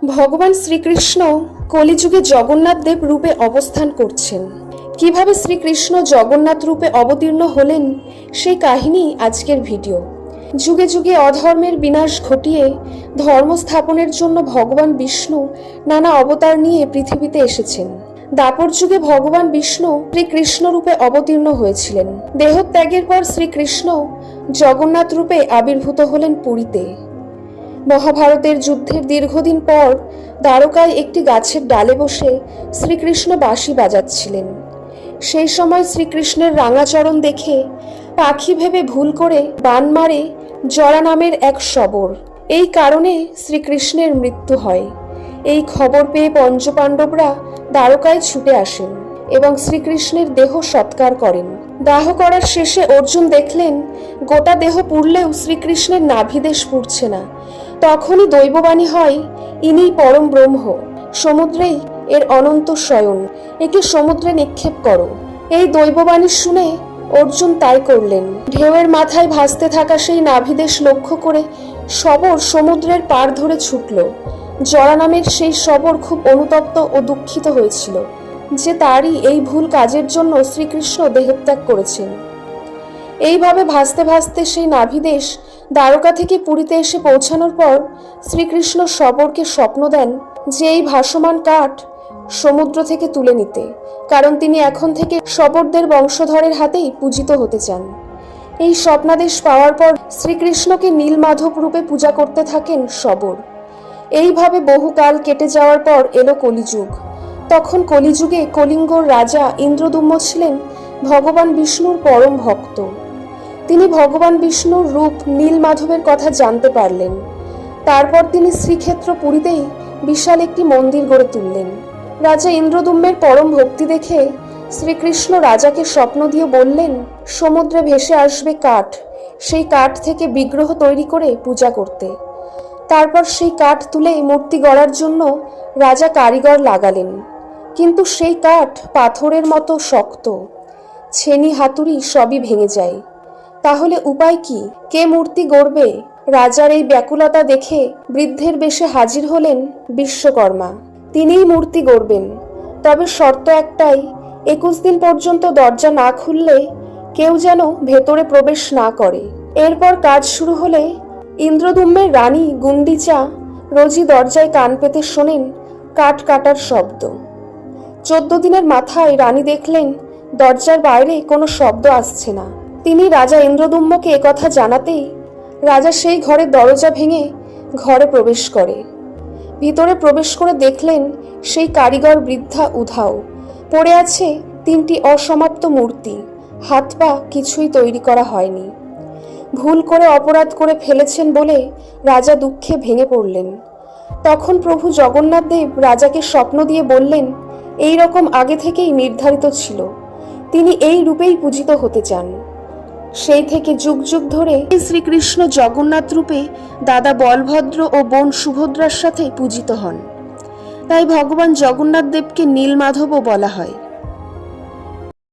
ভগবান শ্রীকৃষ্ণ কলিযুগে জগন্নাথ দেব রূপে অবস্থান করছেন। কিভাবে শ্রীকৃষ্ণ জগন্নাথ রূপে অবতীর্ণ হলেন সেই কাহিনী আজকের ভিডিও। যুগে যুগে অধর্মের বিনাশ ঘটিয়ে ধর্ম স্থাপনের জন্য ভগবান বিষ্ণু নানা অবতার নিয়ে পৃথিবীতে এসেছেন। দাপর যুগে ভগবান বিষ্ণু শ্রীকৃষ্ণ রূপে অবতীর্ণ হয়েছিলেন। দেহত্যাগের পর শ্রীকৃষ্ণ জগন্নাথ রূপে আবির্ভূত হলেন পুরীতে। মহাভারতের যুদ্ধের দীর্ঘদিন পর দ্বারকায় একটি গাছের ডালে বসে শ্রীকৃষ্ণ বাঁশি বাজাচ্ছিলেন। সেই সময় শ্রীকৃষ্ণের রাঙাচরণ দেখে পাখি ভেবে ভুল করে বান মারে জরা নামের এক শবর। এই কারণে শ্রীকৃষ্ণের মৃত্যু হয়। এই খবর পেয়ে পঞ্চপাণ্ডবরা দ্বারকায় ছুটে আসেন এবং শ্রীকৃষ্ণের দেহ সৎকার করেন। দাহ করার শেষে অর্জুন দেখলেন গোটা দেহ পুড়লেও শ্রীকৃষ্ণের নাভিদেশ পুড়ছে না। তখনই দৈববাণী হয়, ইনিই পরম ব্রহ্ম, সমুদ্রেই এর অনন্ত শয়ন, একে সমুদ্রে নিক্ষেপ করো। এই দৈববাণী শুনে অর্জুন তাই করলেন। ঢেউয়ের মাথায় ভাসতে থাকা সেই নাভিদেশ লক্ষ্য করে শবর সমুদ্রের পার ধরে ছুটল। জরা নামের সেই শবর খুব অনুতপ্ত ও দুঃখিত হয়েছিল যে তারই এই ভুল কাজের জন্য শ্রীকৃষ্ণ দেহত্যাগ করেছেন। এইভাবে ভাসতে ভাসতে সেই নাভিদেশ দ্বারকা থেকে পুরীতে এসে পৌঁছানোর পর শ্রীকৃষ্ণ শবরকে স্বপ্ন দেন যে এই ভাসমান কাঠ সমুদ্র থেকে তুলে নিতে, কারণ তিনি এখন থেকে শবরদের বংশধরের হাতেই পূজিত হতে চান। এই স্বপ্নাদেশ পাওয়ার পর শ্রীকৃষ্ণকে নীলমাধব রূপে পূজা করতে থাকেন শবর। এইভাবে বহুকাল কেটে যাওয়ার পর এলো কলিযুগ। তখন কলিযুগে কলিঙ্গর রাজা ইন্দ্রদুম্ন ছিলেন ভগবান বিষ্ণুর পরম ভক্ত। তিনি ভগবান বিষ্ণুর রূপ নীলমাধবের কথা জানতে পারলেন। তারপর তিনি শ্রীক্ষেত্র পুরীতেই বিশাল একটি মন্দির গড়ে তুললেন। রাজা ইন্দ্রদুম্নের পরম ভক্তি দেখে শ্রীকৃষ্ণ রাজাকে স্বপ্ন দিয়ে বললেন, সমুদ্রে ভেসে আসবে কাঠ, সেই কাঠ থেকে বিগ্রহ তৈরি করে পূজা করতে। তারপর সেই কাঠ তুলে মূর্তি গড়ার জন্য রাজা কারিগর লাগালেন, কিন্তু সেই কাঠ পাথরের মতো শক্ত, ছেনি হাতুড়ি সবই ভেঙে যায়। তাহলে উপায় কি? কে মূর্তি গড়বে? রাজার এই ব্যাকুলতা দেখে বৃদ্ধের বেশে হাজির হলেন বিশ্বকর্মা। তিনিই মূর্তি গড়বেন, তবে শর্ত একটাই, 21 দিন পর্যন্ত দরজা না খুললে কেউ যেন ভেতরে প্রবেশ না করে। এরপর কাজ শুরু হলে ইন্দ্রদুম্নের রানী গুন্ডিচা রোজই দরজায় কান পেতে শোনেন কাঠ কাটার শব্দ। 14 দিনের মাথায় রানী দেখলেন দরজার বাইরে কোনো শব্দ আসছে না। তিনি রাজা ইন্দ্রদুম্নকে একথা জানাতেই রাজা সেই ঘরের দরজা ভেঙে ঘরে প্রবেশ করে। ভিতরে প্রবেশ করে দেখলেন সেই কারিগর বৃদ্ধা উধাও, পড়ে আছে 3টি অসমাপ্ত মূর্তি, হাত পা কিছুই তৈরি করা হয়নি। ভুল করে অপরাধ করে ফেলেছেন বলে রাজা দুঃখে ভেঙে পড়লেন। তখন প্রভু জগন্নাথ দেব রাজাকে স্বপ্ন দিয়ে বললেন, এই রকম আগে থেকেই নির্ধারিত ছিল, তিনি এই রূপেই পূজিত হতে চান। সেই থেকে যুগ যুগ ধরে শ্রীকৃষ্ণ জগন্নাথ রূপে দাদা বলভদ্র ও বোন সুভদ্রার সাথে পূজিত হন। তাই ভগবান জগন্নাথ দেবকে নীলমাধবও বলা হয়।